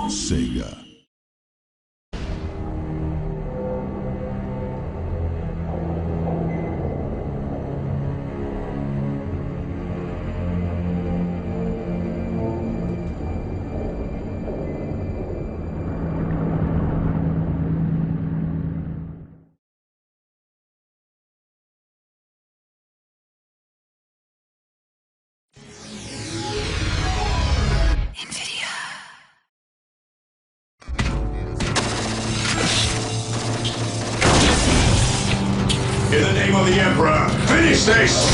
Sega. In the name of the Emperor, finish this!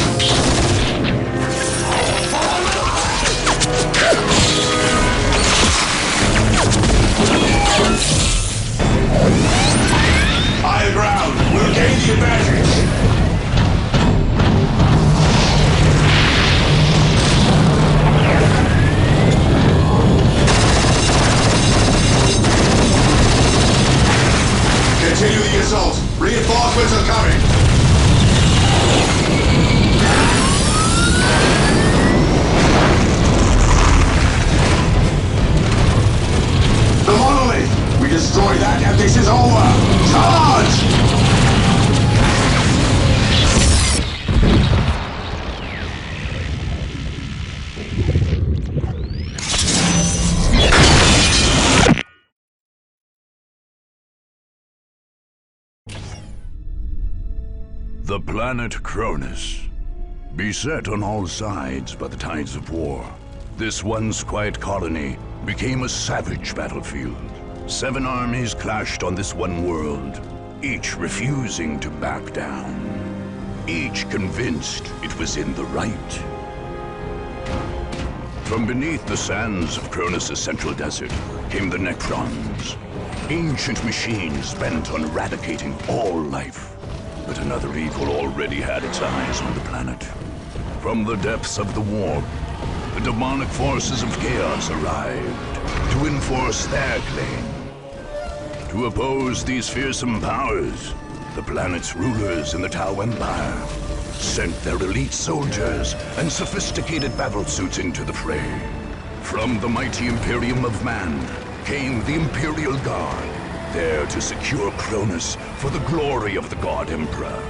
High ground, we'll gain the advantage! Continue the assault! Reinforcements are coming! The monolith! We destroy that and this is over! Charge! The planet Cronus. Beset on all sides by the tides of war, this once quiet colony became a savage battlefield. 7 armies clashed on this one world, each refusing to back down. Each convinced it was in the right. From beneath the sands of Cronus' central desert came the Necrons, ancient machines bent on eradicating all life. But another evil already had its eyes on the planet. From the depths of the warp, the demonic forces of chaos arrived to enforce their claim. To oppose these fearsome powers, the planet's rulers in the Tau Empire sent their elite soldiers and sophisticated battlesuits into the fray. From the mighty Imperium of Man came the Imperial Guard, there to secure Cronus for the glory of the God Emperor.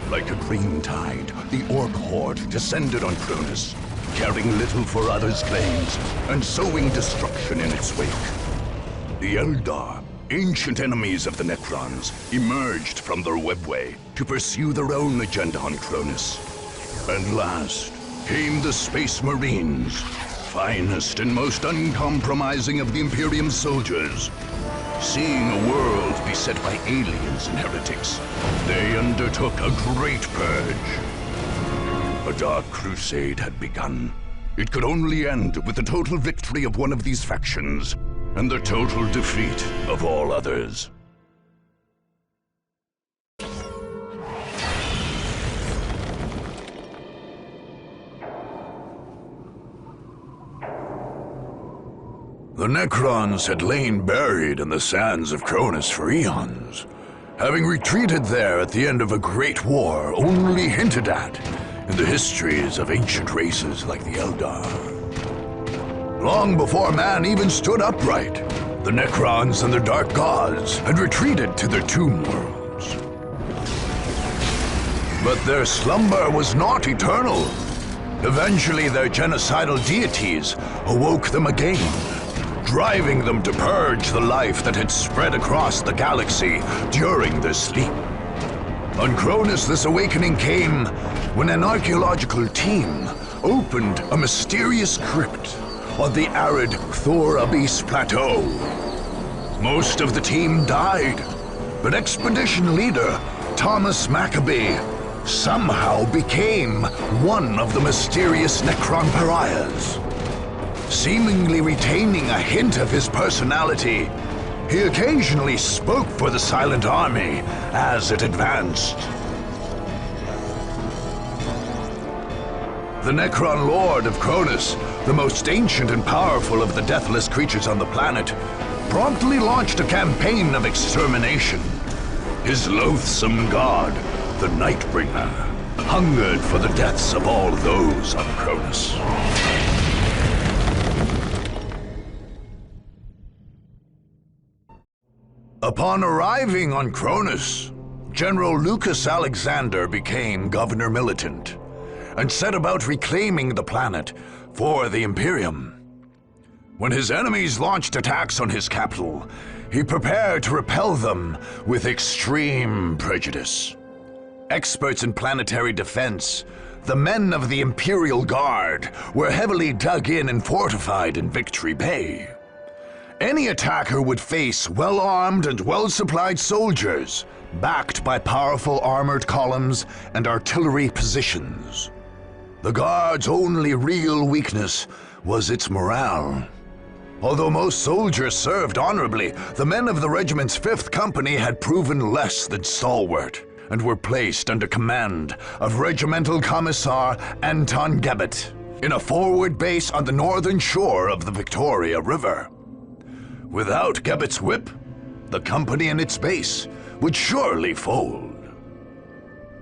Like a green tide, the Orc Horde descended on Cronus, caring little for others' claims and sowing destruction in its wake. The Eldar, ancient enemies of the Necrons, emerged from their webway to pursue their own agenda on Cronus. And last came the Space Marines, finest and most uncompromising of the Imperium's soldiers. Seeing a world beset by aliens and heretics, they undertook a great purge. A dark crusade had begun. It could only end with the total victory of one of these factions, and the total defeat of all others. The Necrons had lain buried in the sands of Cronus for eons, having retreated there at the end of a great war only hinted at in the histories of ancient races like the Eldar. Long before man even stood upright, the Necrons and their dark gods had retreated to their tomb worlds. But their slumber was not eternal. Eventually their genocidal deities awoke them again, driving them to purge the life that had spread across the galaxy during their sleep. On Cronus, this awakening came when an archaeological team opened a mysterious crypt on the arid Thor Abyss Plateau. Most of the team died, but expedition leader Thomas Maccabee somehow became one of the mysterious Necron pariahs. Seemingly retaining a hint of his personality, he occasionally spoke for the Silent Army as it advanced. The Necron Lord of Cronus, the most ancient and powerful of the deathless creatures on the planet, promptly launched a campaign of extermination. His loathsome god, the Nightbringer, hungered for the deaths of all those on Cronus. Upon arriving on Cronus, General Lucas Alexander became Governor Militant and set about reclaiming the planet for the Imperium. When his enemies launched attacks on his capital, he prepared to repel them with extreme prejudice. Experts in planetary defense, the men of the Imperial Guard were heavily dug in and fortified in Victory Bay. Any attacker would face well-armed and well-supplied soldiers, backed by powerful armored columns and artillery positions. The Guard's only real weakness was its morale. Although most soldiers served honorably, the men of the regiment's 5th Company had proven less than stalwart and were placed under command of Regimental Commissar Anton Gebet in a forward base on the northern shore of the Victoria River. Without Gebet's whip, the company and its base would surely fold.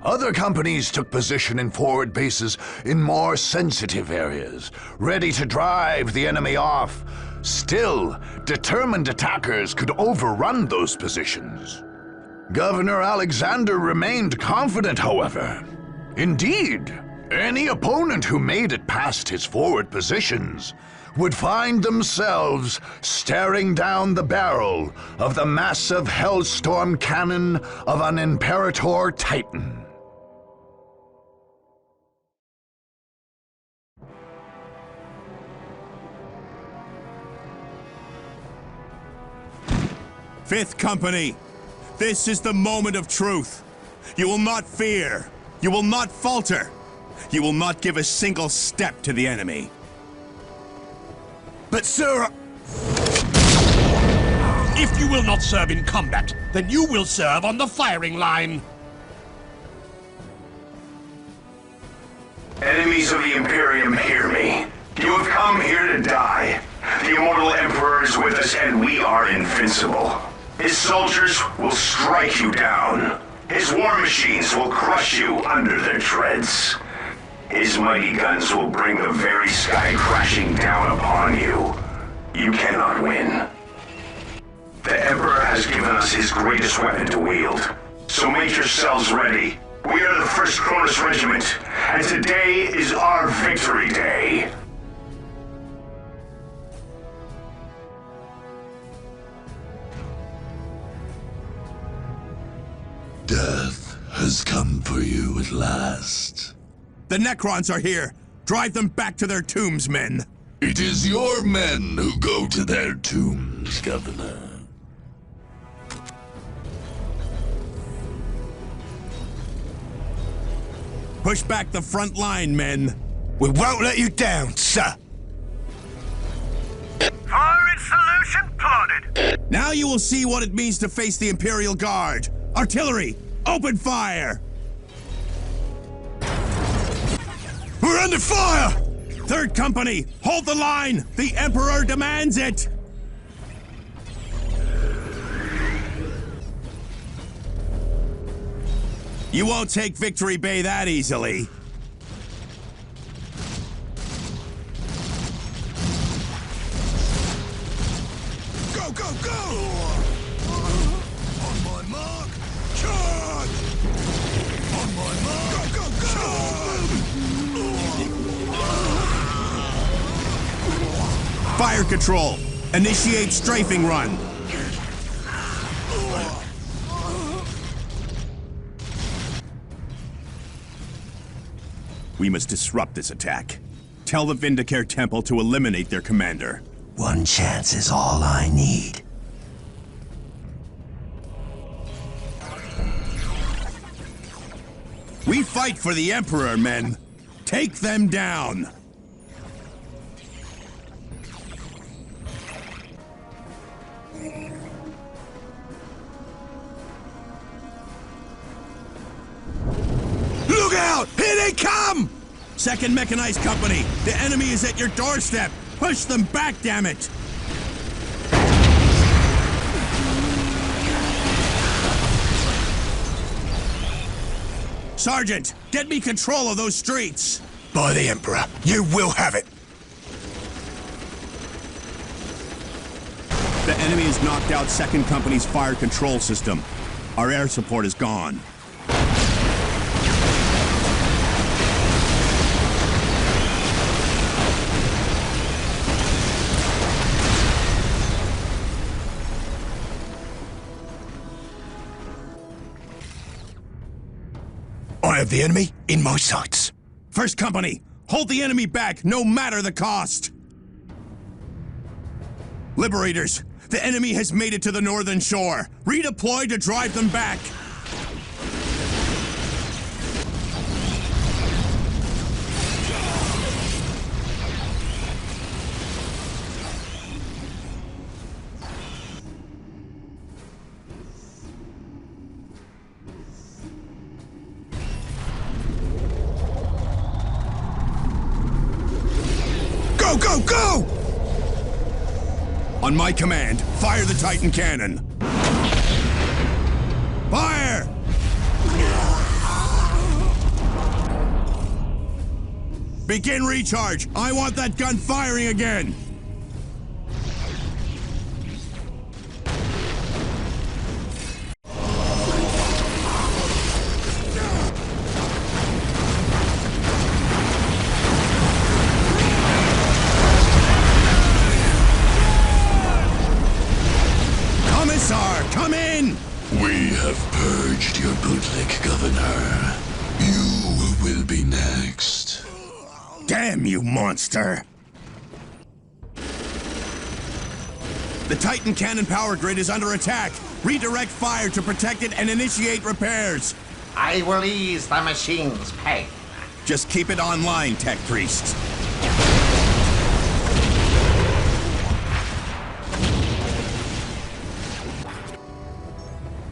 Other companies took position in forward bases in more sensitive areas, ready to drive the enemy off. Still, determined attackers could overrun those positions. Governor Alexander remained confident, however. Indeed, any opponent who made it past his forward positions would find themselves staring down the barrel of the massive Hellstorm cannon of an Imperator Titan. Fifth Company, this is the moment of truth. You will not fear. You will not falter. You will not give a single step to the enemy. But sir, If you will not serve in combat, then you will serve on the firing line. Enemies of the Imperium, hear me. You have come here to die. The immortal Emperor is with us, and we are invincible. His soldiers will strike you down. His war machines will crush you under their treads. His mighty guns will bring the very sky crashing down upon you. You cannot win. The Emperor has given us his greatest weapon to wield. So make yourselves ready. We are the 1st Cronus Regiment, and today is our victory day. Death has come for you at last. The Necrons are here. Drive them back to their tombs, men. It is your men who go to their tombs, Governor. Push back the front line, men. we won't let you down, sir. Firing solution plotted. Now you will see what it means to face the Imperial Guard. Artillery, open fire! We're under fire! 3rd Company, hold the line! The Emperor demands it! You won't take Victory Bay that easily. Go, go, go! On my mark, charge! On my mark, go, go, go! Fire control, initiate strafing run. We must disrupt this attack. Tell the Vindicare Temple to eliminate their commander. One chance is all I need. We fight for the Emperor, men. Take them down. Look out! Here they come! 2nd Mechanized Company, the enemy is at your doorstep. Push them back, damn it! Sergeant, get me control of those streets. By the Emperor, you will have it. The enemy has knocked out 2nd Company's fire control system. Our air support is gone. I have the enemy in my sights. 1st Company, hold the enemy back, no matter the cost! Liberators, the enemy has made it to the northern shore. Redeploy to drive them back. Go, go, go! On my command, fire the Titan cannon. Fire! Begin recharge. I want that gun firing again. Come in! We have purged your bootlick, Governor. You will be next. Damn you, monster! The Titan cannon power grid is under attack. Redirect fire to protect it and initiate repairs. I will ease the machine's pain. Just keep it online, Tech Priest.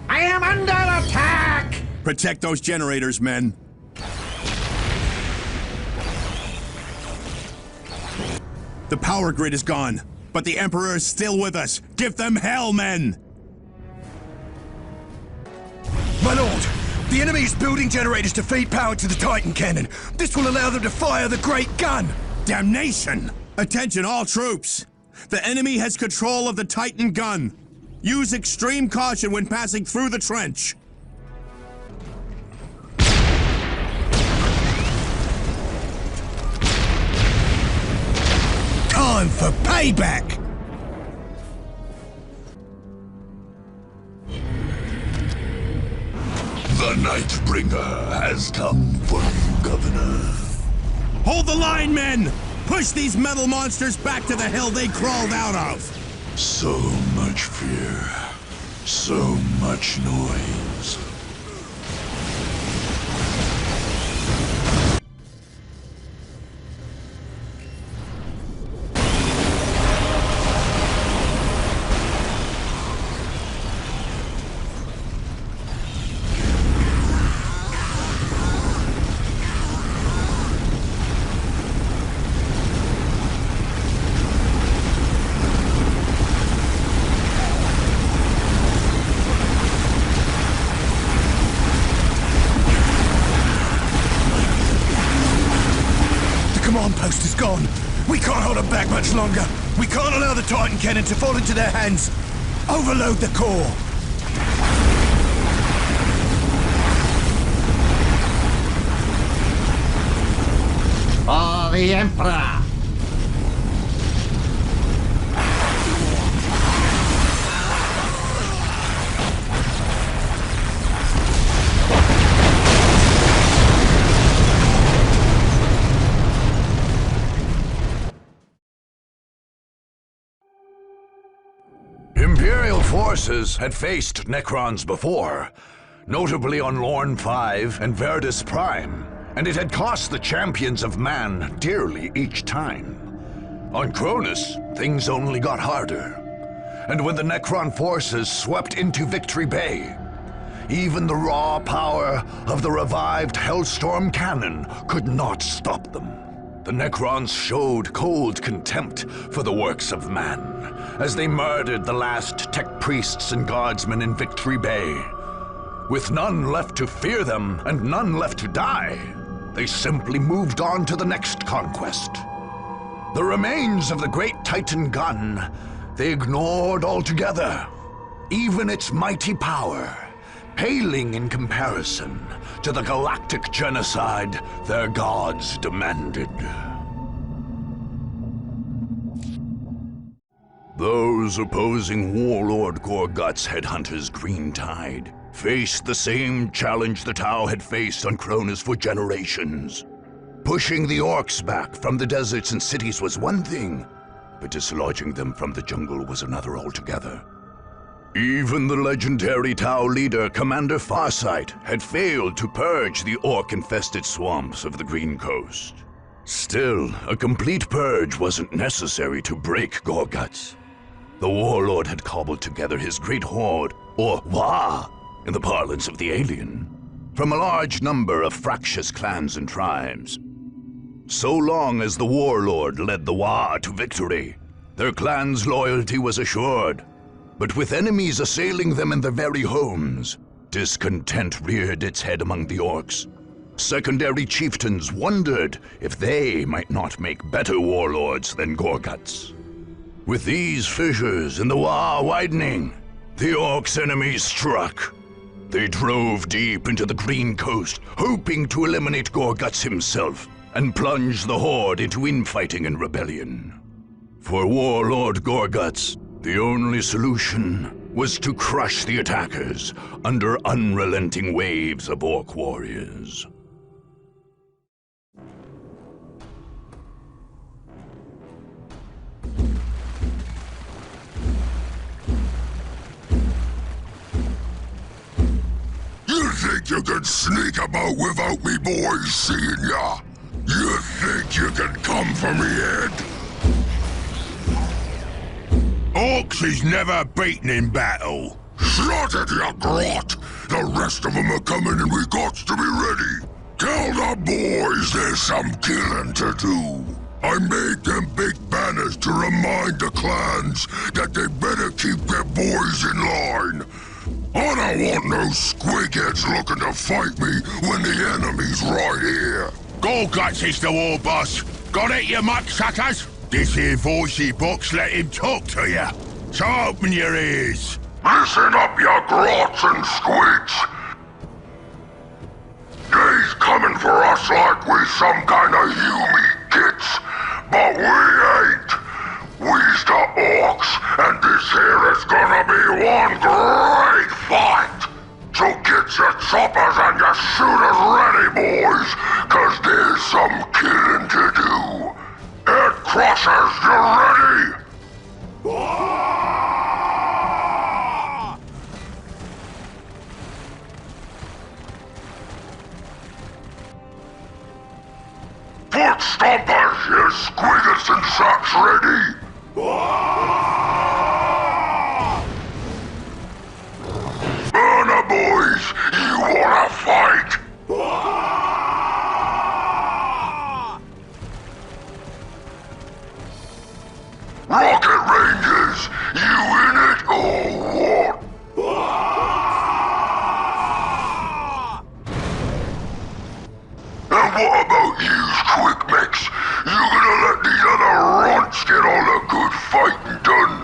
I am under attack! Protect those generators, men. The power grid is gone, but the Emperor is still with us. Give them hell, men! My lord, the enemy is building generators to feed power to the Titan cannon. This will allow them to fire the great gun. Damnation! Attention, all troops! The enemy has control of the Titan gun. Use extreme caution when passing through the trench. Time for payback! The Nightbringer has come for you, Governor. Hold the line, men! Push these metal monsters back to the hill they crawled out of! So much fear. So much noise. Command post is gone. We can't hold them back much longer. We can't allow the Titan cannon to fall into their hands. Overload the core. For the Emperor! Imperial forces had faced Necrons before, notably on Lorn 5 and Verdus Prime, and it had cost the champions of man dearly each time. On Cronus, things only got harder. And when the Necron forces swept into Victory Bay, even the raw power of the revived Hellstorm cannon could not stop them. The Necrons showed cold contempt for the works of man, as they murdered the last tech priests and guardsmen in Victory Bay. With none left to fear them and none left to die, they simply moved on to the next conquest. The remains of the great Titan gun they ignored altogether, even its mighty power, paling in comparison to the galactic genocide their gods demanded. Those opposing Warlord Gorgut's headhunters' Green Tide faced the same challenge the Tau had faced on Cronus for generations. Pushing the orcs back from the deserts and cities was one thing, but dislodging them from the jungle was another altogether. Even the legendary Tau leader, Commander Farsight, had failed to purge the orc-infested swamps of the Green Coast. Still, a complete purge wasn't necessary to break Gorguts. The Warlord had cobbled together his great horde, or Wa, in the parlance of the alien, from a large number of fractious clans and tribes. So long as the Warlord led the Wa to victory, their clan's loyalty was assured. But with enemies assailing them in their very homes, discontent reared its head among the orcs. Secondary chieftains wondered if they might not make better warlords than Gorguts. With these fissures in the Wa widening, the orcs' enemies struck. They drove deep into the Green Coast, hoping to eliminate Gorguts himself and plunge the Horde into infighting and rebellion. For Warlord Gorguts, the only solution was to crush the attackers under unrelenting waves of orc warriors. You think you can sneak about without me boys seeing ya? You think you can come for me, Ed? Orcs is never beaten in battle. Shut it, you grot! The rest of them are coming and we gots to be ready. Tell the boys there's some killing to do. I made them big banners to remind the clans that they better keep their boys in line. I don't want no squigheads looking to fight me when the enemy's right here. Gorguts is the war boss. Got it, you mucksuckers? This here voicey box let him talk to you. So open your ears. Listen up, you grots and squids. They's coming for us like we some kind of humy kits. But we ain't. We's the orcs, and this here is gonna be one great fight. So get your choppers and your shooters ready, boys, 'cause there's some killing to do. Head Crushers, you ready? Foot stompers, you squiggles and such ready? Burner boys, you wanna fight? Rocket Rangers, you in it or what? And what about yous, Quick Mix? You gonna let these other runts get all the good fighting done?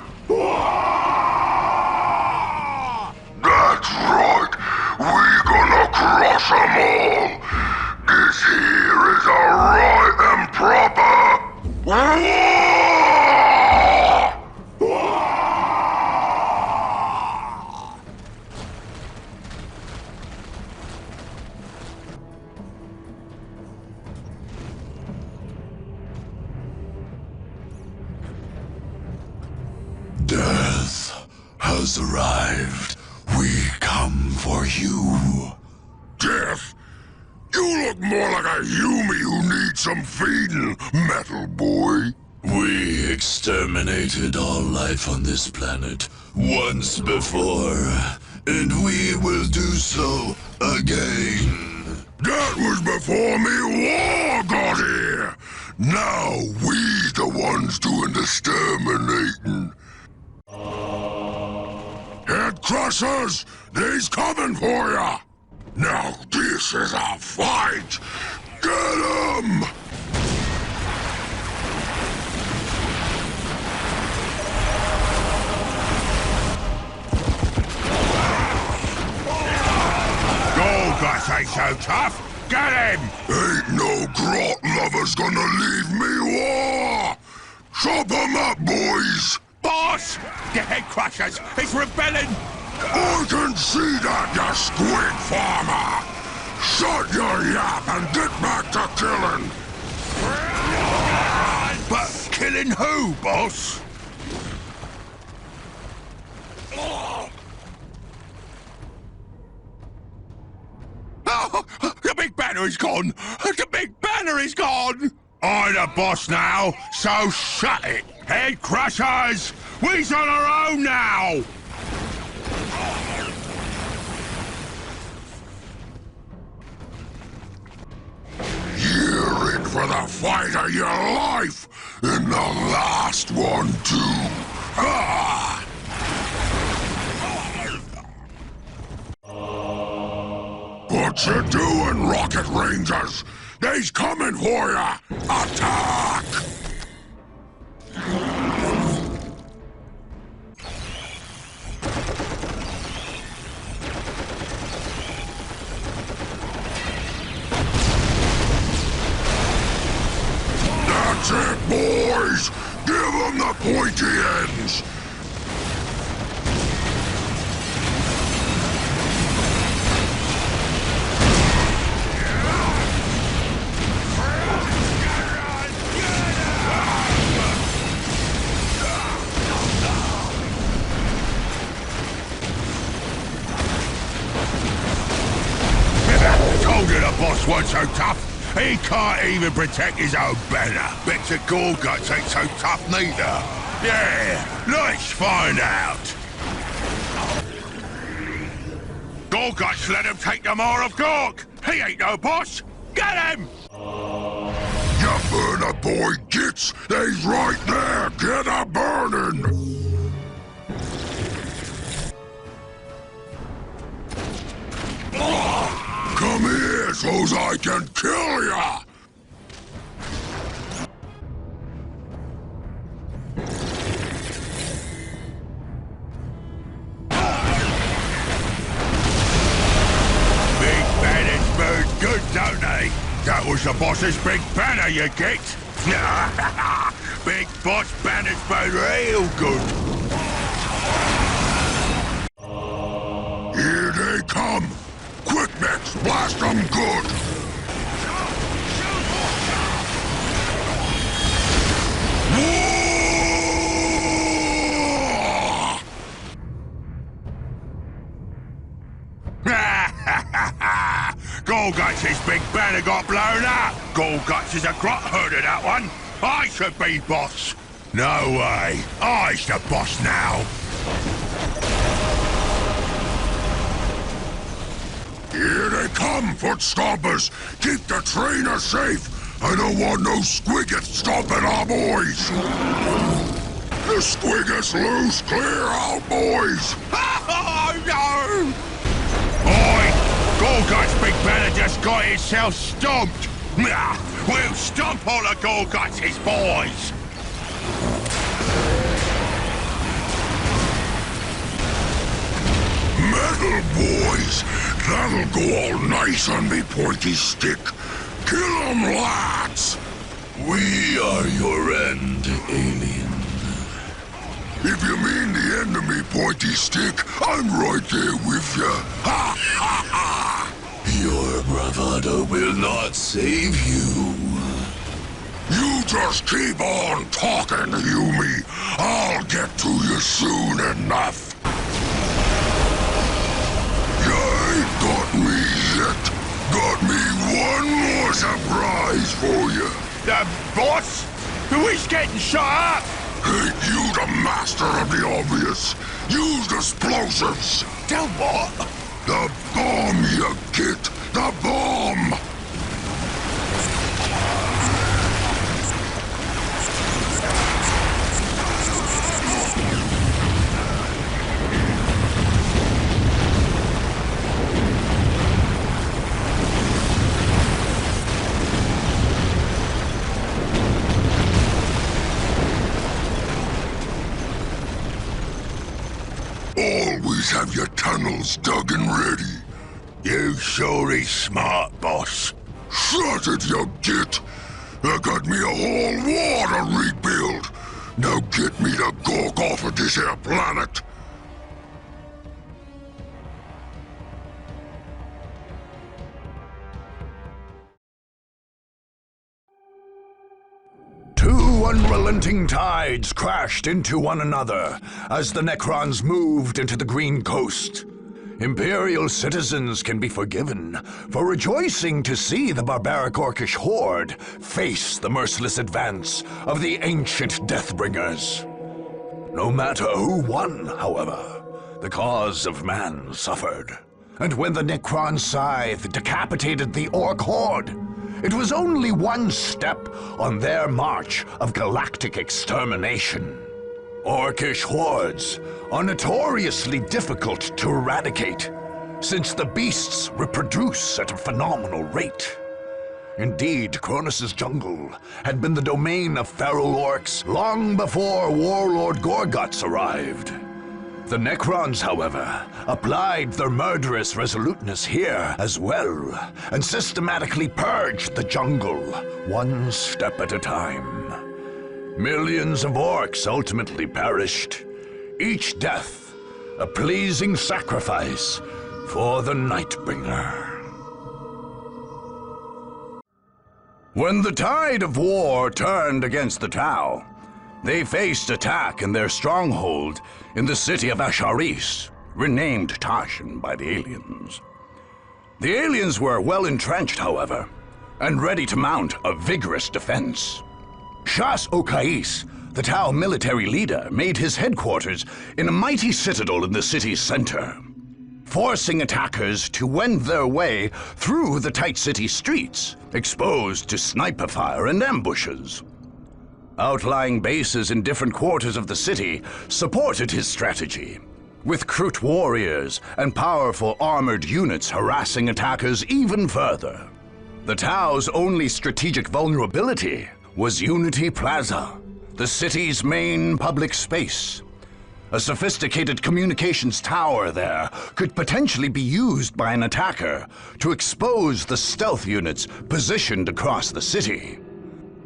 That's right, we gonna crush them all. This here is a right and proper war! Death has arrived. We come for you. Death? You look more like a human who needs some feeding, metal boy. We exterminated all life on this planet once before, and we will do so again. That was before me war got here. Now we the ones doing the exterminating. Head Crushers, they's coming for ya! Now this is a fight! Get 'em! so tough! Get him! Ain't no grot lover's gonna leave me, war! Chop 'em up, boys! Boss! The head crushers! He's rebelling! I can see that, you squid farmer! Shut your yap and get back to killing! But killing who, boss? Oh, the big banner is gone! The big banner is gone! I'm the boss now, so shut it! Head crushers! We's on our own now! You're in for the fight of your life! And the last one, too! Ah! What you doing, Rocket Rangers? They's coming for ya! Attack! That's it, boys! Give them the pointy ends! Told you the boss wasn't so tough. He can't even protect his own banner. Bet your Gorguts ain't so tough neither. Yeah, let's find out. Gorguts let him take the Mar of Gork. He ain't no boss. Get him! You burner boy gits! They's right there! Get a burning! Come here so's I can kill ya! Big banners burn good, don't they? That was the boss's big banner you get. Big boss banners burn real good. Here they come! Quick, Max, blast them good! Gorguts' big banner got blown up. Gorguts is a grot herder, that one. I should be boss. No way. I's the boss now. Here they come, foot stompers! Keep the trainer safe! I don't want no squiggets stomping our boys! The squiggets loose! Clear out, boys! Oh, no! Oi! Gorguts' big banner just got itself stomped! We'll stomp all the Gorguts' boys! Metal, boys! That'll go all nice on me pointy stick! Kill 'em, lads! We are your end, alien. If you mean the end of me pointy stick, I'm right there with ya! Ha ha ha! Your bravado will not save you. You just keep on talking, Yumi! I'll get to you soon enough! You ain't got me yet! Got me one more surprise for you! The boss? Who is getting shot up? Ain't you the master of the obvious? Use explosives! The what? The bomb, you git! The bomb! Always have your tunnels dug and ready. You sure is smart, boss. Shut it, you git! I got me a whole war to rebuild. Now get me the gawk off of this here planet. Two unrelenting tides crashed into one another as the Necrons moved into the Green Coast. Imperial citizens can be forgiven for rejoicing to see the barbaric Orcish horde face the merciless advance of the ancient Deathbringers. No matter who won, however, the cause of man suffered. And when the Necron scythe decapitated the Orc horde, it was only one step on their march of galactic extermination. Orcish hordes are notoriously difficult to eradicate, since the beasts reproduce at a phenomenal rate. Indeed, Cronus' jungle had been the domain of feral orcs long before Warlord Gorguts arrived. The Necrons, however, applied their murderous resoluteness here as well, and systematically purged the jungle, one step at a time. Millions of orcs ultimately perished, each death a pleasing sacrifice for the Nightbringer. When the tide of war turned against the Tau, they faced attack in their stronghold in the city of Asharis, renamed Tashin by the aliens. The aliens were well entrenched, however, and ready to mount a vigorous defense. Shas Okais, the Tau military leader, made his headquarters in a mighty citadel in the city's center, forcing attackers to wend their way through the tight city streets, exposed to sniper fire and ambushes. Outlying bases in different quarters of the city supported his strategy, with Kroot warriors and powerful armored units harassing attackers even further. The Tau's only strategic vulnerability was Unity Plaza, the city's main public space. A sophisticated communications tower there could potentially be used by an attacker to expose the stealth units positioned across the city.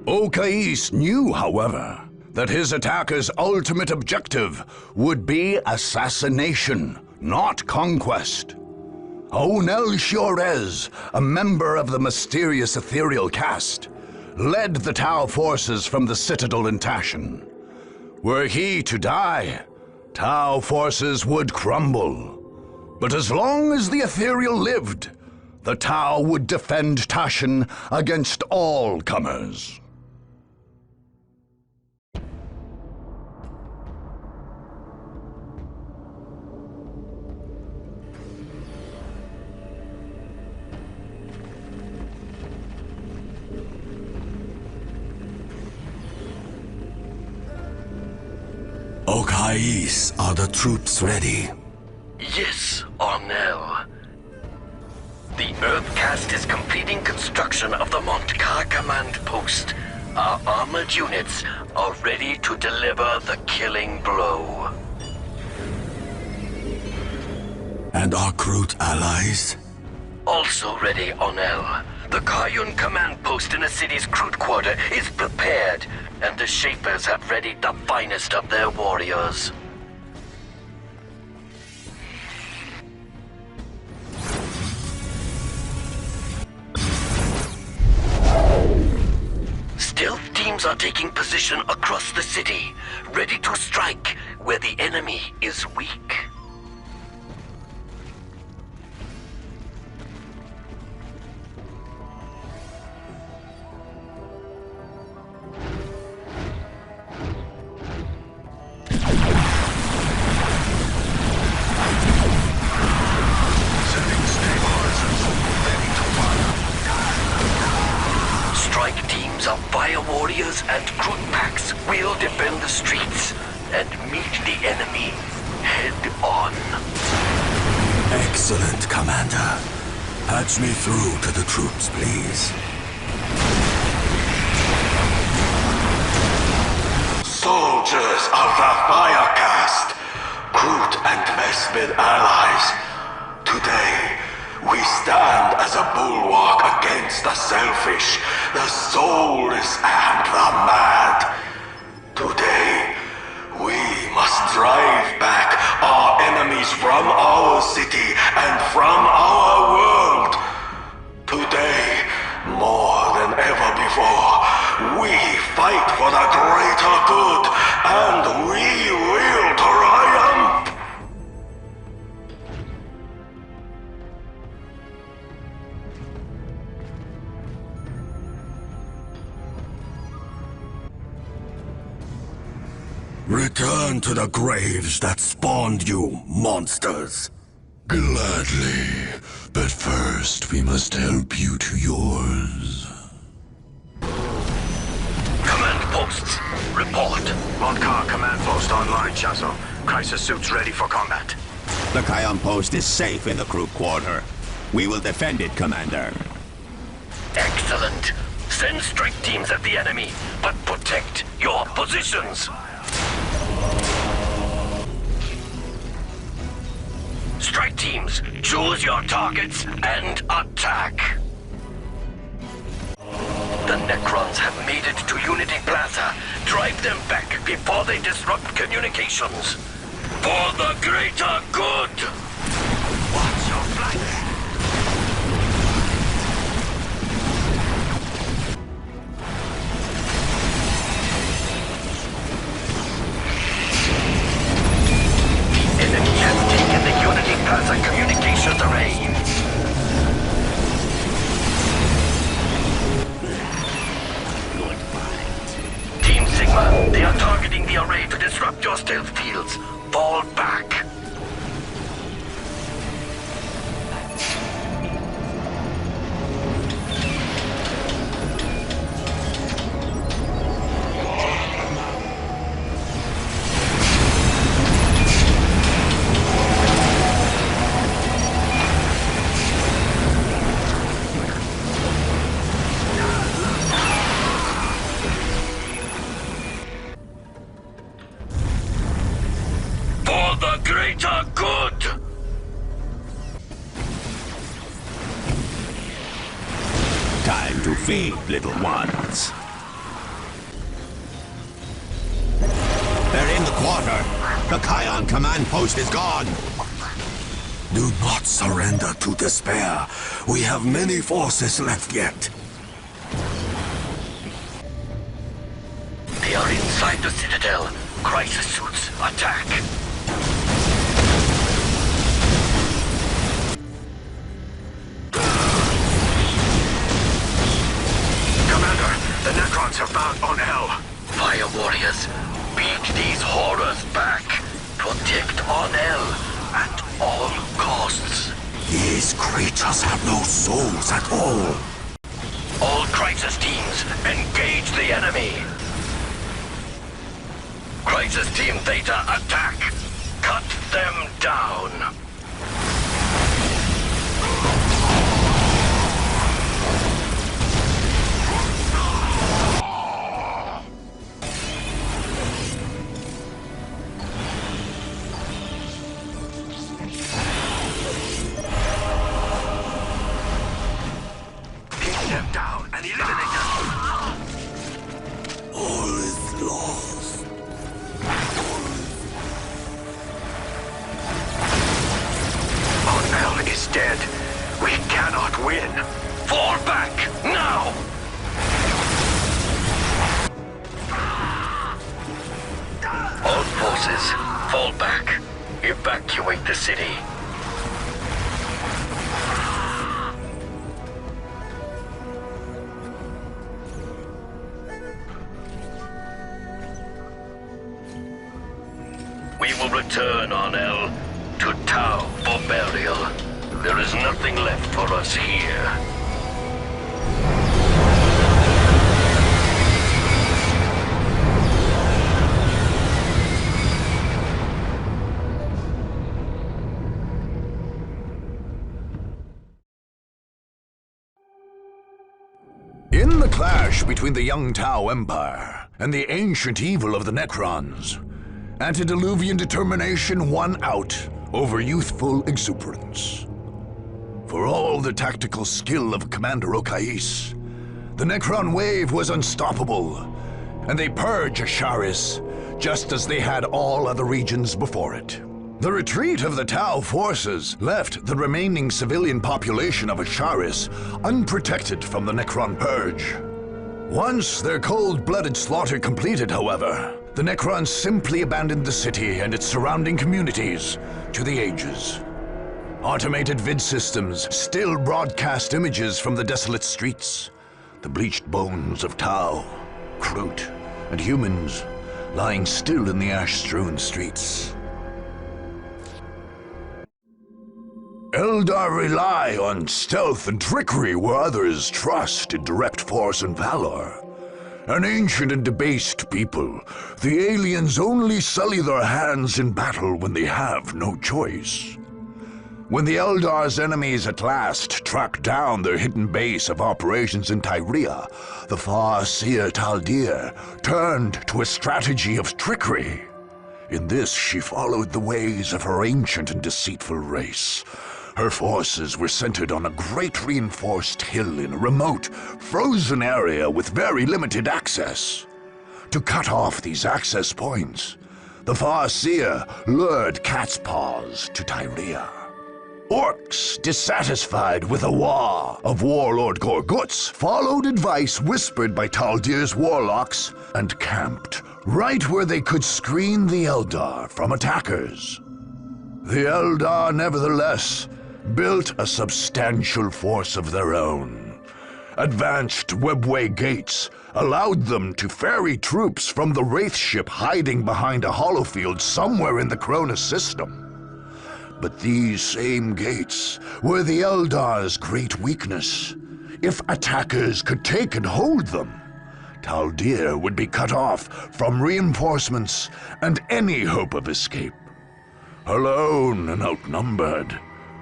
Okais knew, however, that his attacker's ultimate objective would be assassination, not conquest. Onel Shiorez, a member of the mysterious ethereal caste, led the Tau forces from the citadel in Tashin. Were he to die, Tau forces would crumble. But as long as the ethereal lived, the Tau would defend Tashin against all comers. Okais, are the troops ready? Yes, Ornell. The Earth Caste is completing construction of the Montkar command post. Our armored units are ready to deliver the killing blow. And our Kroot allies? Also ready, Ornell. The Kayun command post in the city's Kroot quarter is prepared, and the Shapers have readied the finest of their warriors. Stealth teams are taking position across the city, ready to strike where the enemy is weak. Strike teams of fire warriors and Kroot packs will defend the streets and meet the enemy head on. Excellent, Commander. Patch me through to the troops, please. Soldiers of the Fire Caste, Kroot and Vespid allies, today We stand as a bulwark against the selfish, the soulless, and the mad. Today, we must drive back our enemies from our city and from our world. Today, more than ever before, we fight for the greater good, and we will triumph! Return to the graves that spawned you, monsters. Gladly, but first we must help you to yours. Command posts, report. Montcar command post online, Chazo. Crisis suits ready for combat. The Kion post is safe in the crew quarter. We will defend it, Commander. Excellent. Send strike teams at the enemy, but protect your positions. Strike teams, choose your targets and attack. The Necrons have made it to Unity Plaza. Drive them back before they disrupt communications. For the greater good! Watch your flanks. The enemy has taken the Unity Plaza communications array. Team Sigma, they are targeting the array to disrupt your stealth fields. Fall back. Greater good! Time to feed, little ones. They're in the quarter. The Kion command post is gone. Do not surrender to despair. We have many forces left yet. They are inside the Citadel. Crisis suits, attack! The Necrons have found on L. Fire warriors, beat these horrors back. Protect on L at all costs. These creatures have no souls at all. All crisis teams, engage the enemy. Crisis Team Theta, attack. Cut them down. All is lost. Onel is dead. We cannot win. Fall back, now! All forces, fall back. Evacuate the city. We will return, Onel, to Tau for burial. There is nothing left for us here. In the clash between the young Tau Empire and the ancient evil of the Necrons, antediluvian determination won out over youthful exuberance. For all the tactical skill of Commander Okais, the Necron wave was unstoppable, and they purged Asharis just as they had all other regions before it. The retreat of the Tau forces left the remaining civilian population of Asharis unprotected from the Necron purge. Once their cold-blooded slaughter completed, however, the Necrons simply abandoned the city and its surrounding communities to the ages. Automated vid systems still broadcast images from the desolate streets, the bleached bones of Tau, Kroot, and humans lying still in the ash-strewn streets. Eldar rely on stealth and trickery where others trust in direct force and valor. An ancient and debased people, the aliens only sully their hands in battle when they have no choice. When the Eldar's enemies at last tracked down their hidden base of operations in Tyria, the far-seer Taldir turned to a strategy of trickery. In this, she followed the ways of her ancient and deceitful race. Her forces were centered on a great reinforced hill in a remote, frozen area with very limited access. To cut off these access points, the Farseer lured Cat's Paws to Tyria. Orcs, dissatisfied with the war of Warlord Gorguts, followed advice whispered by Taldir's warlocks and camped right where they could screen the Eldar from attackers. The Eldar, nevertheless, built a substantial force of their own. Advanced webway gates allowed them to ferry troops from the Wraith ship hiding behind a holofield somewhere in the Cronus system. But these same gates were the Eldar's great weakness. If attackers could take and hold them, Taldir would be cut off from reinforcements and any hope of escape. Alone and outnumbered,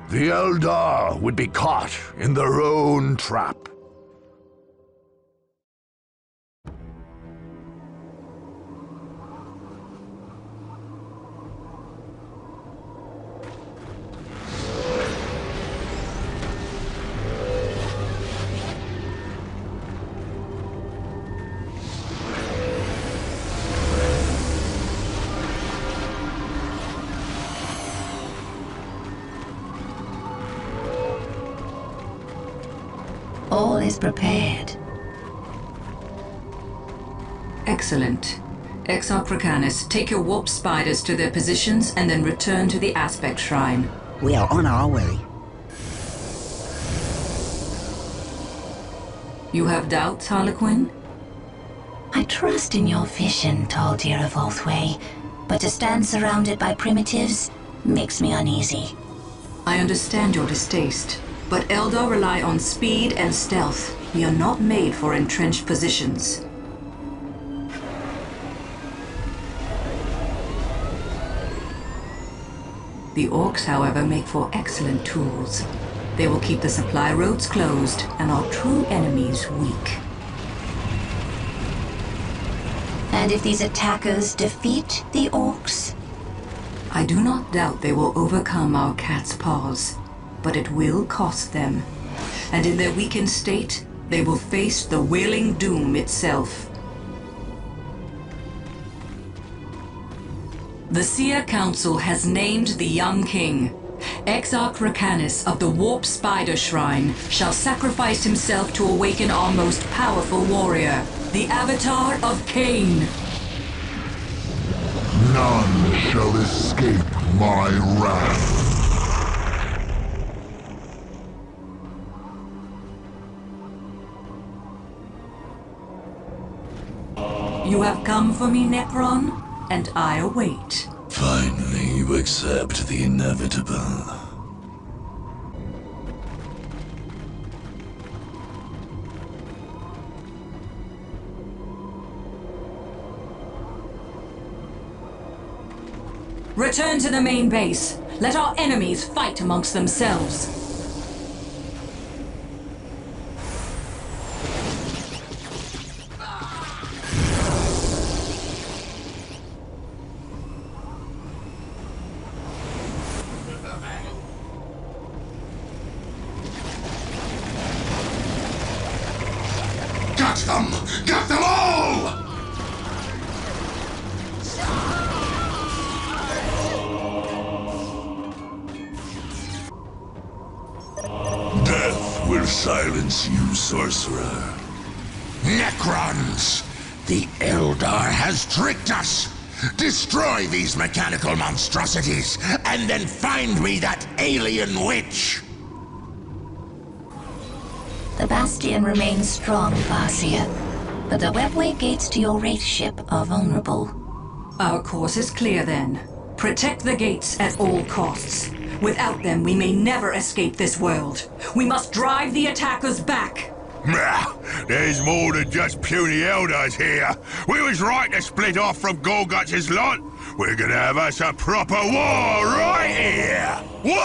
the Eldar would be caught in their own trap. All is prepared. Excellent. Exarch Racanis, take your warp spiders to their positions and then return to the Aspect Shrine. We are on our way. You have doubts, Harlequin? I trust in your vision, Taldir of Oathway, but to stand surrounded by primitives makes me uneasy. I understand your distaste, but Eldar rely on speed and stealth. We are not made for entrenched positions. The Orcs, however, make for excellent tools. They will keep the supply roads closed and our true enemies weak. And if these attackers defeat the Orcs? I do not doubt they will overcome our Cat's Paws, but it will cost them. And in their weakened state, they will face the Wailing Doom itself. The Seer Council has named the young king. Exarch Racanis of the Warp Spider Shrine shall sacrifice himself to awaken our most powerful warrior, the Avatar of Cain. None shall escape my wrath. You have come for me, Necron, and I await. Finally, you accept the inevitable. Return to the main base. Let our enemies fight amongst themselves. Get them all! Death will silence you, sorcerer. Necrons! The Eldar has tricked us! Destroy these mechanical monstrosities, and then find me that alien witch! The Bastion remains strong, Farseer, but the webway gates to your Wraith ship are vulnerable. Our course is clear then. Protect the gates at all costs. Without them, we may never escape this world. We must drive the attackers back. There's more than just puny Eldars here. We was right to split off from Gorguts' lot. We're gonna have us a proper war right here. War!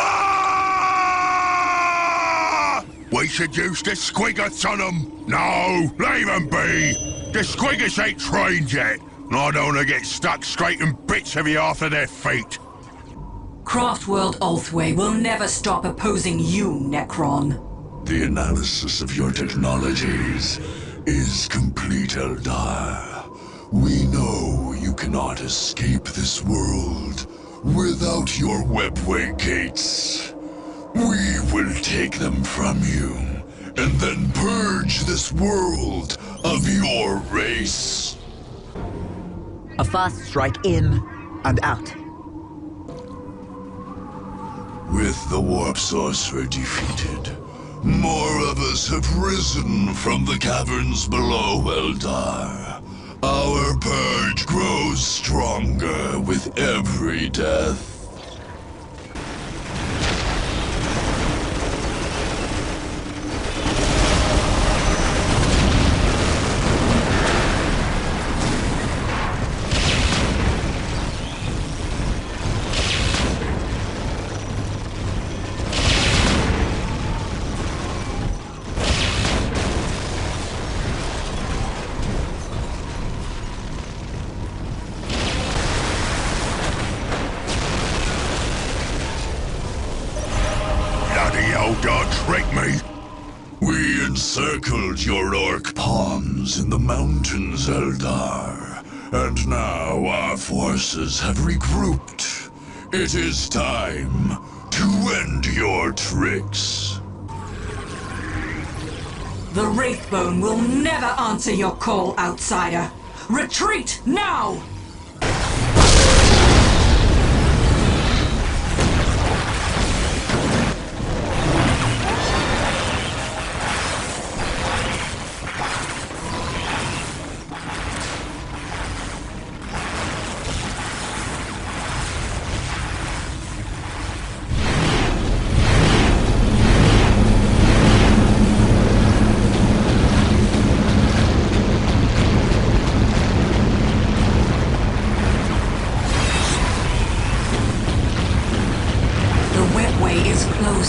We should use the Squiggers on them. No, leave them be. The Squiggers ain't trained yet. I don't want to get stuck scraping bits of you after their feet. Craftworld Ulthway will never stop opposing you, Necron. The analysis of your technologies is complete, Eldar. We know you cannot escape this world without your webway gates. We will take them from you, and then purge this world of your race. A fast strike in and out. With the warp sorcerer defeated, more of us have risen from the caverns below, Eldar. Our purge grows stronger with every death. We encircled your orc pawns in the mountains, Eldar. And now our forces have regrouped. It is time to end your tricks. The Wraithbone will never answer your call, outsider. Retreat now!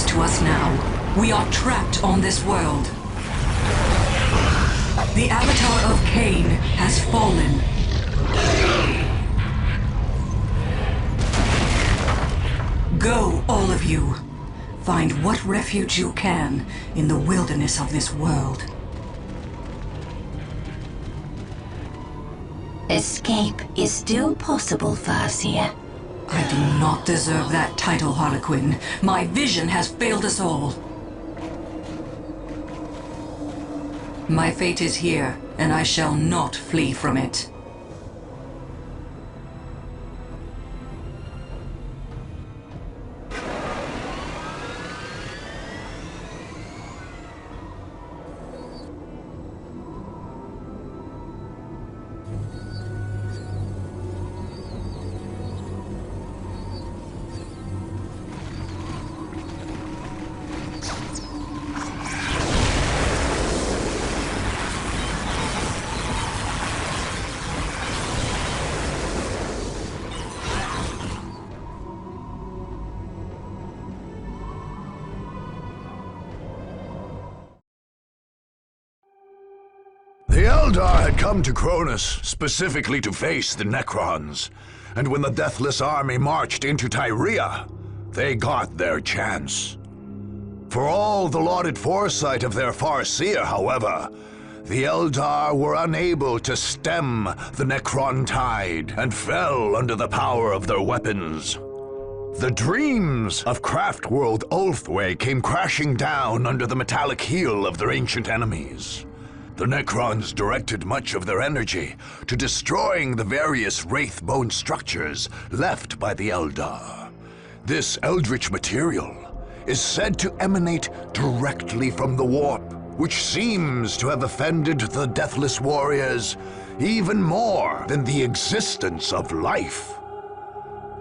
To us now. We are trapped on this world. The Avatar of Cain has fallen. Go, all of you. Find what refuge you can in the wilderness of this world. Escape is still possible, Farseer. I do not deserve that title, Harlequin. My vision has failed us all. My fate is here, and I shall not flee from it. The Eldar had come to Cronus specifically to face the Necrons, and when the Deathless Army marched into Tyria, they got their chance. For all the lauded foresight of their Farseer, however, the Eldar were unable to stem the Necron tide and fell under the power of their weapons. The dreams of Craftworld Ulthwé came crashing down under the metallic heel of their ancient enemies. The Necrons directed much of their energy to destroying the various Wraithbone structures left by the Eldar. This eldritch material is said to emanate directly from the warp, which seems to have offended the Deathless Warriors even more than the existence of life.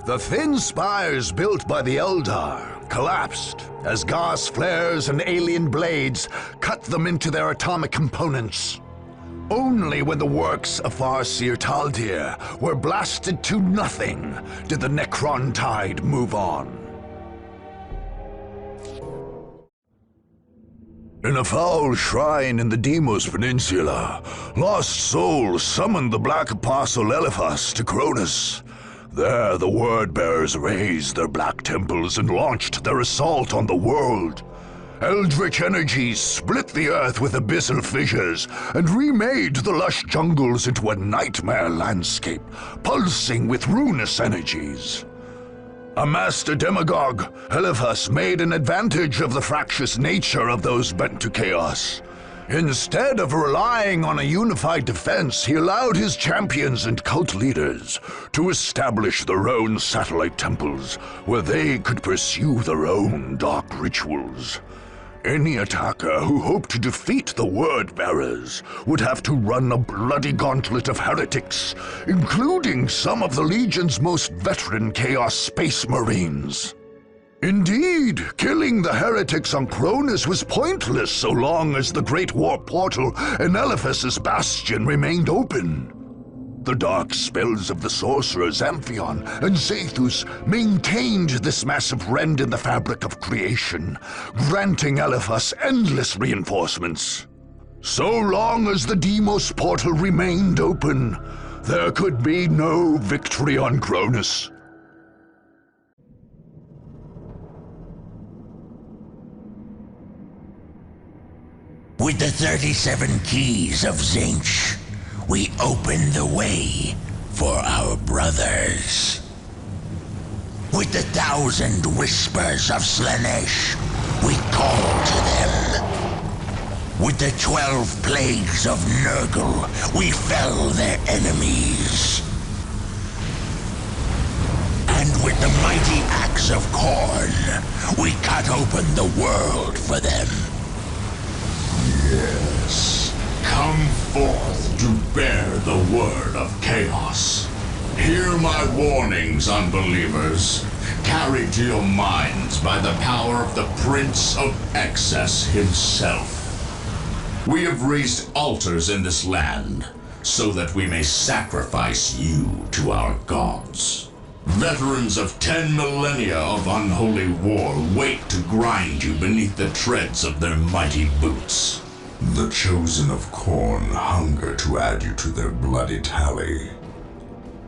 The thin spires built by the Eldar collapsed as gas flares and alien blades cut them into their atomic components. Only when the works of Farseer Taldir were blasted to nothing did the Necron tide move on. In a foul shrine in the Deimos Peninsula, lost souls summoned the Black Apostle Eliphas to Cronus. There, the Word-Bearers raised their black temples and launched their assault on the world. Eldritch energies split the earth with abyssal fissures and remade the lush jungles into a nightmare landscape, pulsing with ruinous energies. A master demagogue, Eliphas made an advantage of the fractious nature of those bent to chaos. Instead of relying on a unified defense, he allowed his champions and cult leaders to establish their own satellite temples where they could pursue their own dark rituals. Any attacker who hoped to defeat the Word-Bearers would have to run a bloody gauntlet of heretics, including some of the Legion's most veteran Chaos Space Marines. Indeed, killing the heretics on Cronus was pointless so long as the Great Warp Portal and Eliphas's Bastion remained open. The dark spells of the sorcerers Amphion and Zathus maintained this massive rend in the fabric of creation, granting Eliphas endless reinforcements. So long as the Deimos portal remained open, there could be no victory on Cronus. With the 37 keys of Tzeentch, we open the way for our brothers. With the 1,000 whispers of Slaanesh, we call to them. With the 12 plagues of Nurgle, we fell their enemies. And with the mighty axe of Khorne, we cut open the world for them. Yes. Come forth to bear the word of chaos. Hear my warnings, unbelievers, carried to your minds by the power of the Prince of Excess himself. We have raised altars in this land, so that we may sacrifice you to our gods. Veterans of 10 millennia of unholy war wait to grind you beneath the treads of their mighty boots. The chosen of Khorne hunger to add you to their bloody tally.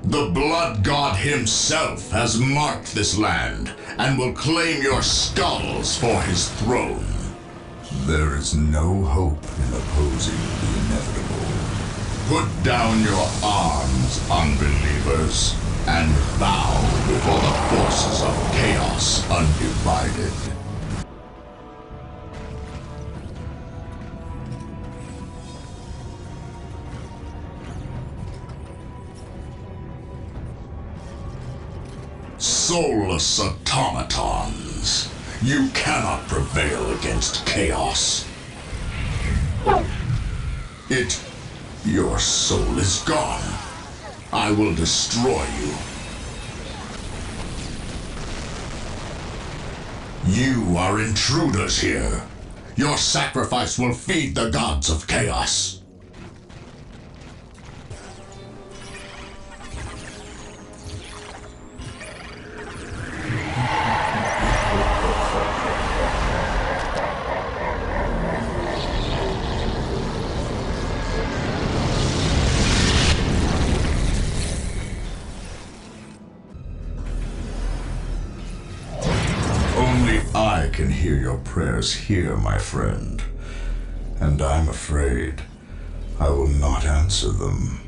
The Blood God himself has marked this land and will claim your skulls for his throne. There is no hope in opposing the inevitable. Put down your arms, unbelievers, and bow before the forces of chaos undivided. Soulless automatons, you cannot prevail against chaos. Your soul is gone. I will destroy you. You are intruders here. Your sacrifice will feed the gods of chaos. I can hear your prayers here, my friend. And I'm afraid I will not answer them.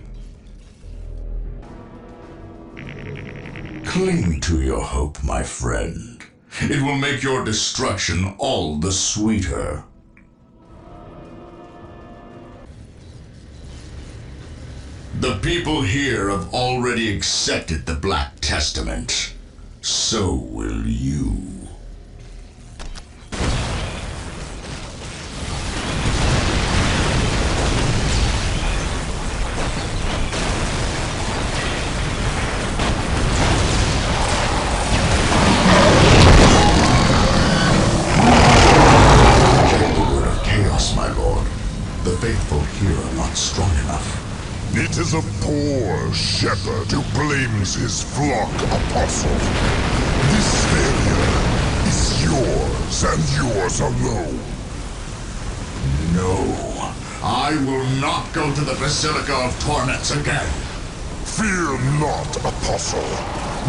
Cling to your hope, my friend. It will make your destruction all the sweeter. The people here have already accepted the Black Testament. So will you. The faithful here are not strong enough. It is a poor shepherd who blames his flock, Apostle. This failure is yours and yours alone. No, I will not go to the Basilica of Torments again. Fear not, Apostle.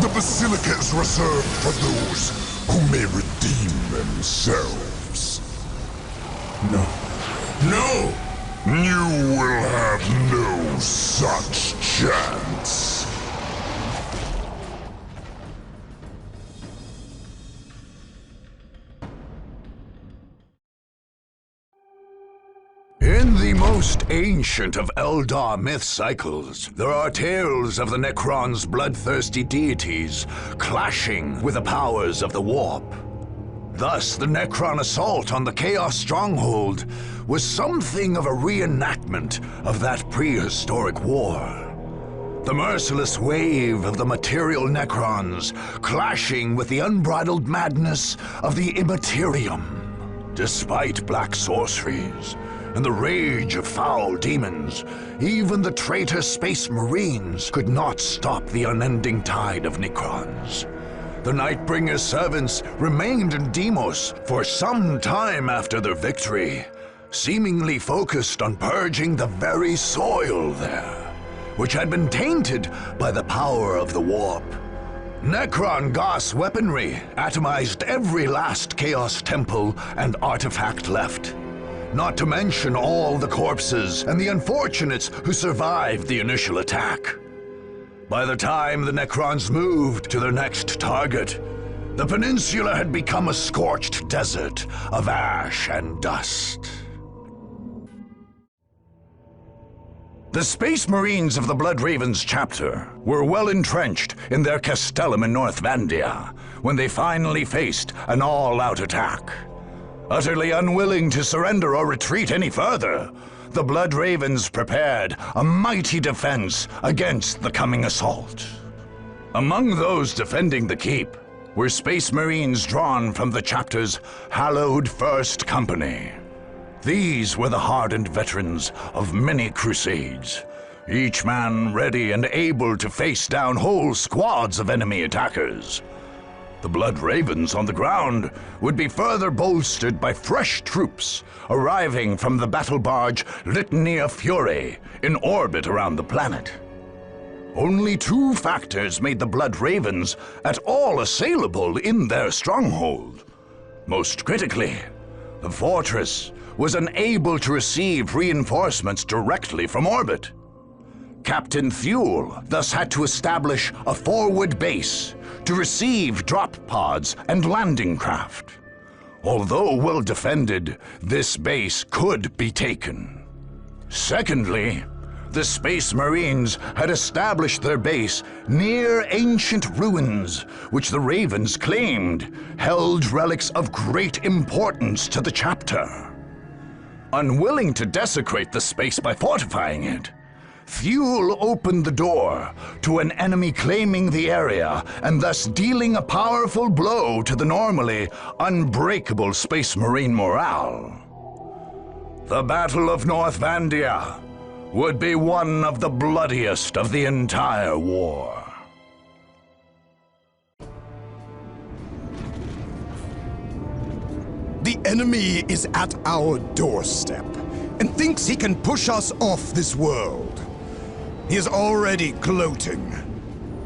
The Basilica is reserved for those who may redeem themselves. No. No! You will have no such chance. In the most ancient of Eldar myth cycles, there are tales of the Necrons' bloodthirsty deities clashing with the powers of the Warp. Thus, the Necron assault on the Chaos Stronghold was something of a reenactment of that prehistoric war. The merciless wave of the material Necrons clashing with the unbridled madness of the Immaterium. Despite black sorceries and the rage of foul demons, even the traitor Space Marines could not stop the unending tide of Necrons. The Nightbringer's servants remained in Deimos for some time after their victory, seemingly focused on purging the very soil there, which had been tainted by the power of the Warp. Necron Goss weaponry atomized every last Chaos Temple and artifact left, not to mention all the corpses and the unfortunates who survived the initial attack. By the time the Necrons moved to their next target, the peninsula had become a scorched desert of ash and dust. The Space Marines of the Blood Ravens chapter were well entrenched in their castellum in North Vandia when they finally faced an all-out attack. Utterly unwilling to surrender or retreat any further, the Blood Ravens prepared a mighty defense against the coming assault. Among those defending the keep were Space Marines drawn from the chapter's hallowed First Company. These were the hardened veterans of many crusades, each man ready and able to face down whole squads of enemy attackers. The Blood Ravens on the ground would be further bolstered by fresh troops arriving from the battle barge Litania Fury in orbit around the planet. Only two factors made the Blood Ravens at all assailable in their stronghold. Most critically, the fortress was unable to receive reinforcements directly from orbit. Captain Thule thus had to establish a forward base to receive drop pods and landing craft. Although well defended, this base could be taken. Secondly, the Space Marines had established their base near ancient ruins, which the Ravens claimed held relics of great importance to the chapter. Unwilling to desecrate the space by fortifying it, Thule opened the door to an enemy claiming the area and thus dealing a powerful blow to the normally unbreakable Space Marine morale. The Battle of North Vandia would be one of the bloodiest of the entire war. The enemy is at our doorstep and thinks he can push us off this world. He is already gloating.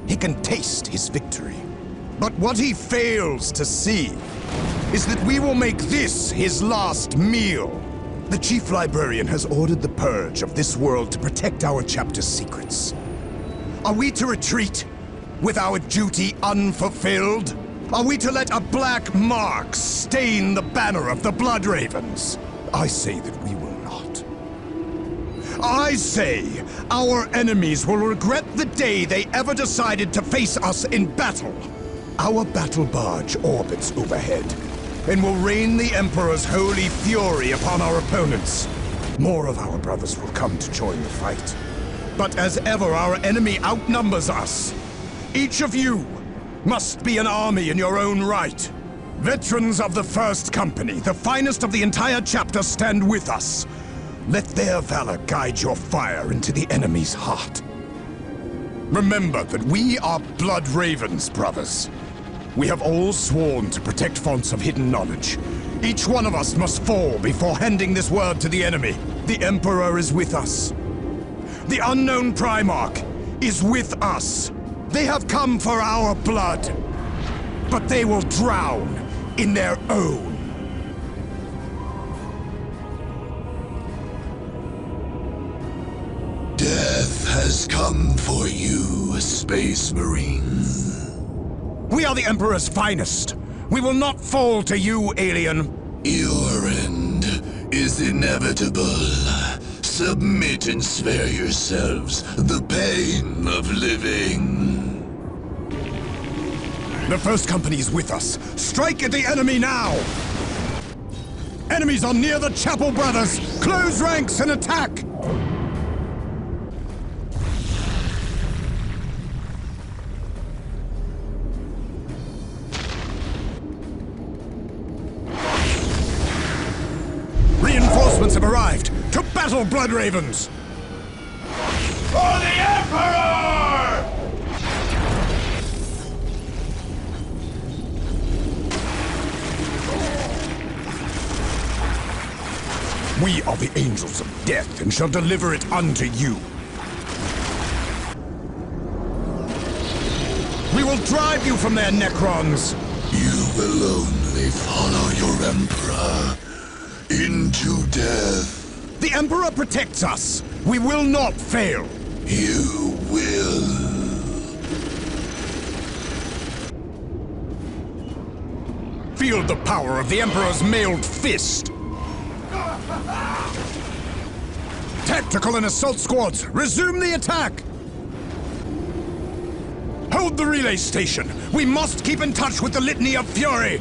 He can taste his victory. But what he fails to see is that we will make this his last meal. The Chief Librarian has ordered the purge of this world to protect our chapter's secrets. Are we to retreat with our duty unfulfilled? Are we to let a black mark stain the banner of the Blood Ravens? I say that we will not. I say our enemies will regret the day they ever decided to face us in battle. Our battle barge orbits overhead and will rain the Emperor's holy fury upon our opponents. More of our brothers will come to join the fight. But as ever, our enemy outnumbers us. Each of you must be an army in your own right. Veterans of the First Company, the finest of the entire chapter, stand with us. Let their valor guide your fire into the enemy's heart. Remember that we are Blood Ravens, brothers. We have all sworn to protect fonts of hidden knowledge. Each one of us must fall before handing this word to the enemy. The Emperor is with us. The unknown Primarch is with us. They have come for our blood, but they will drown in their own. Death has come for you, Space Marine. We are the Emperor's finest. We will not fall to you, alien. Your end is inevitable. Submit and spare yourselves the pain of living. The First Company is with us. Strike at the enemy now! Enemies are near the chapel, brothers! Close ranks and attack! Reinforcements have arrived! To battle, Blood Ravens! For the Emperor! We are the angels of death and shall deliver it unto you. We will drive you from there, Necrons! You will only follow your Emperor into death. The Emperor protects us. We will not fail. You will. Feel the power of the Emperor's mailed fist. Tactical and assault squads, resume the attack! Hold the relay station. We must keep in touch with the Litany of Fury.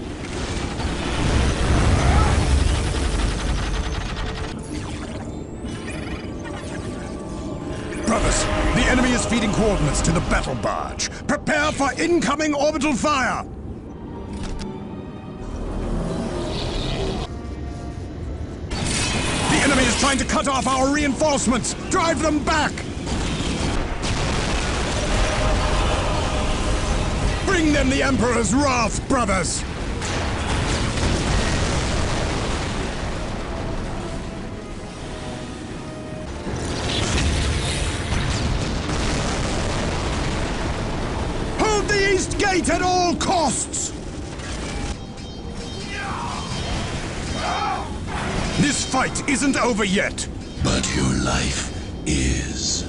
Brothers, the enemy is feeding coordinates to the battle barge. Prepare for incoming orbital fire! The enemy is trying to cut off our reinforcements! Drive them back! Bring them the Emperor's wrath, brothers! Hold the East Gate at all costs! This fight isn't over yet. But your life is.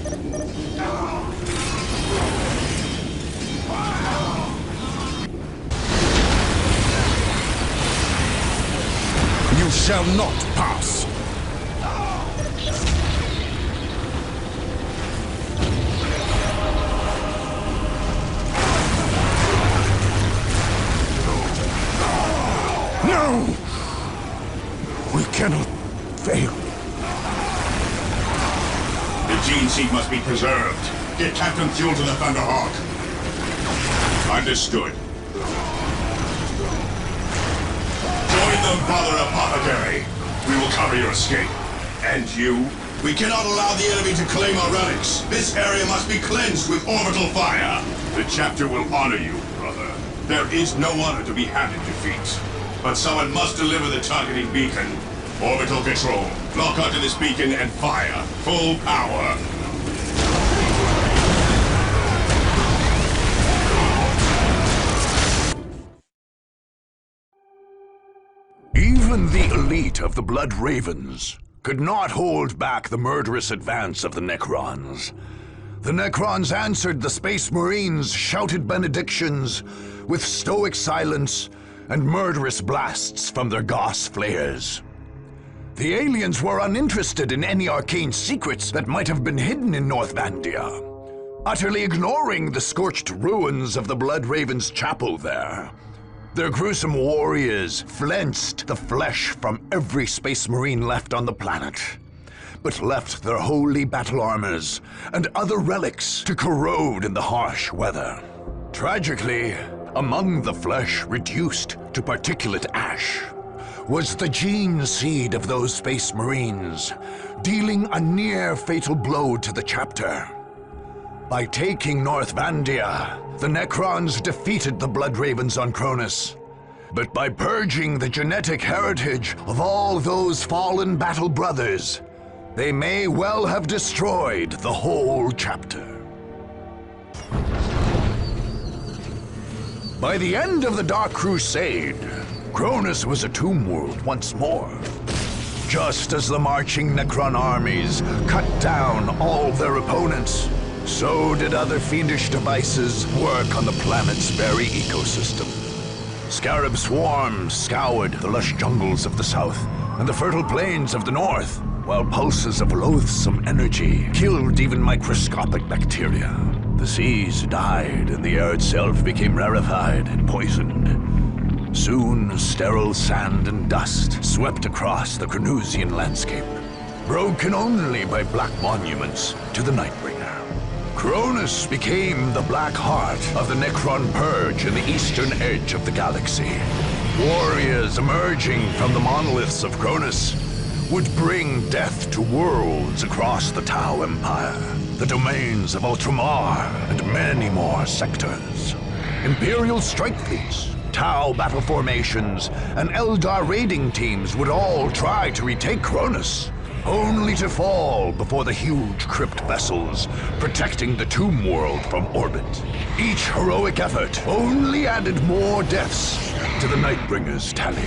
You shall not pass. No! We cannot fail. The gene seed must be preserved. Get Captain Fuel to the Thunderhawk. Understood. Join them, Brother Apothecary. We will cover your escape. And you? We cannot allow the enemy to claim our relics. This area must be cleansed with orbital fire. The chapter will honor you, brother. There is no honor to be had in defeat. But someone must deliver the targeting beacon. Orbital control. Lock onto this beacon and fire. Full power. Even the elite of the Blood Ravens could not hold back the murderous advance of the Necrons. The Necrons answered the Space Marines' shouted benedictions with stoic silence and murderous blasts from their Gauss flares. The aliens were uninterested in any arcane secrets that might have been hidden in North Vandia, utterly ignoring the scorched ruins of the Blood Raven's chapel there. Their gruesome warriors flensed the flesh from every Space Marine left on the planet, but left their holy battle armors and other relics to corrode in the harsh weather. Tragically, among the flesh reduced to particulate ash was the gene seed of those Space Marines, dealing a near-fatal blow to the chapter. By taking North Vandia, the Necrons defeated the Blood Ravens on Cronus. But by purging the genetic heritage of all those fallen battle brothers, they may well have destroyed the whole chapter. By the end of the Dark Crusade, Cronus was a tomb world once more. Just as the marching Necron armies cut down all their opponents, so did other fiendish devices work on the planet's very ecosystem. Scarab swarms scoured the lush jungles of the south and the fertile plains of the north, while pulses of loathsome energy killed even microscopic bacteria. The seas died and the air itself became rarefied and poisoned. Soon, sterile sand and dust swept across the Cronusian landscape, broken only by black monuments to the Nightbringer. Cronus became the black heart of the Necron purge in the eastern edge of the galaxy. Warriors emerging from the monoliths of Cronus would bring death to worlds across the Tau Empire, the domains of Ultramar, and many more sectors. Imperial strike fleets, Tau battle formations, and Eldar raiding teams would all try to retake Cronus, only to fall before the huge crypt vessels protecting the Tomb World from orbit. Each heroic effort only added more deaths to the Nightbringer's tally.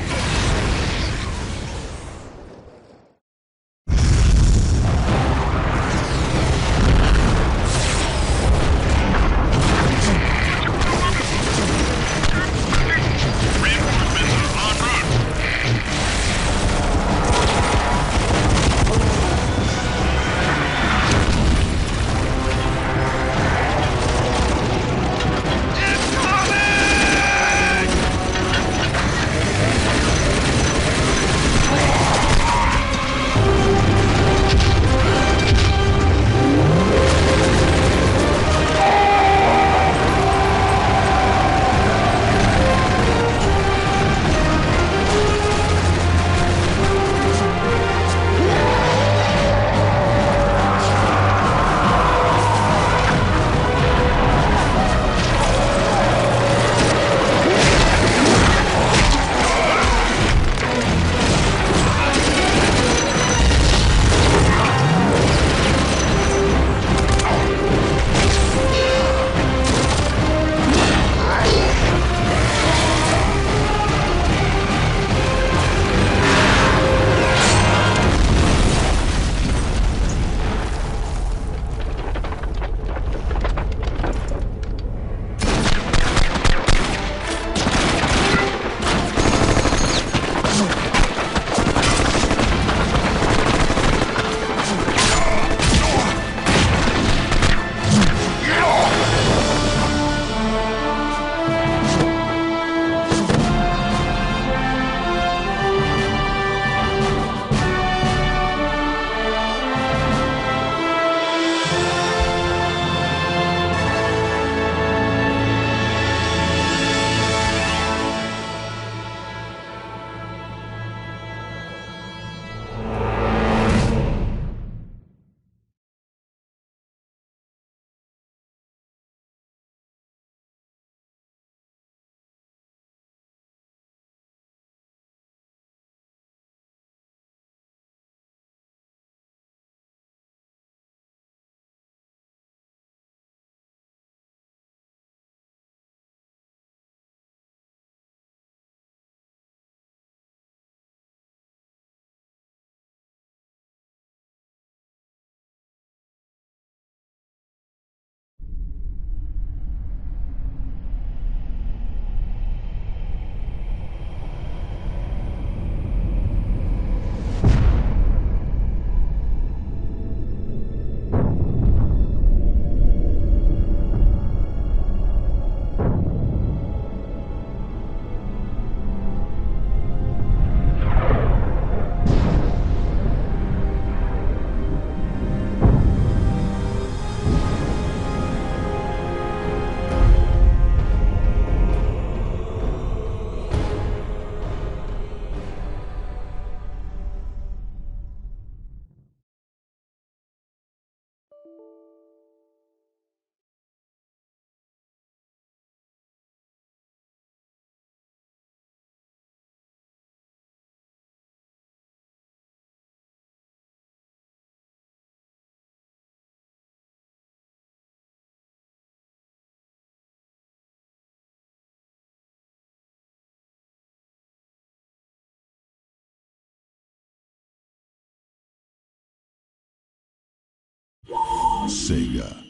Sega.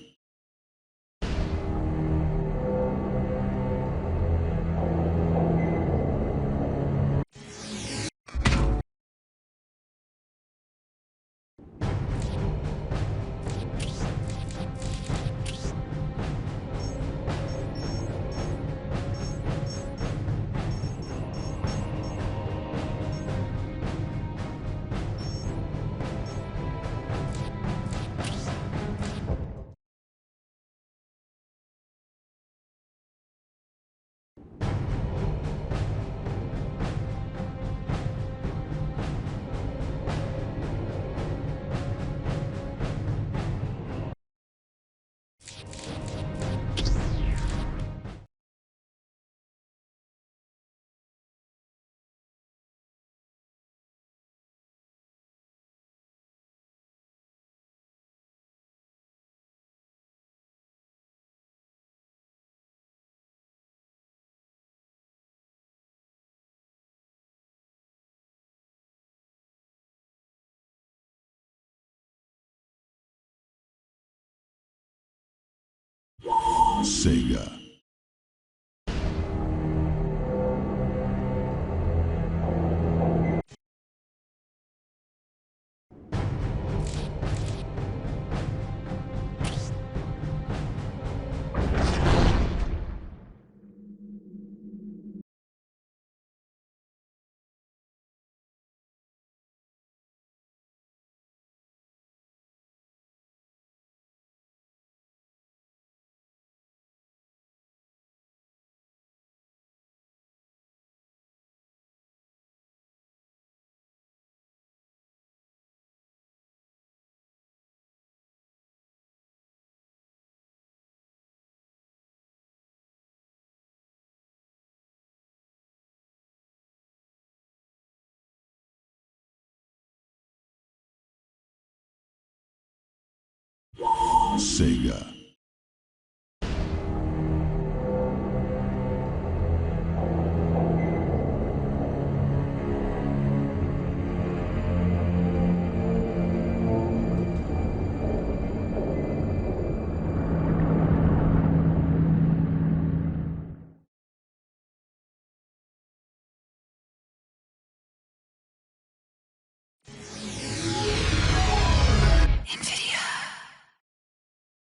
Sega. Sega.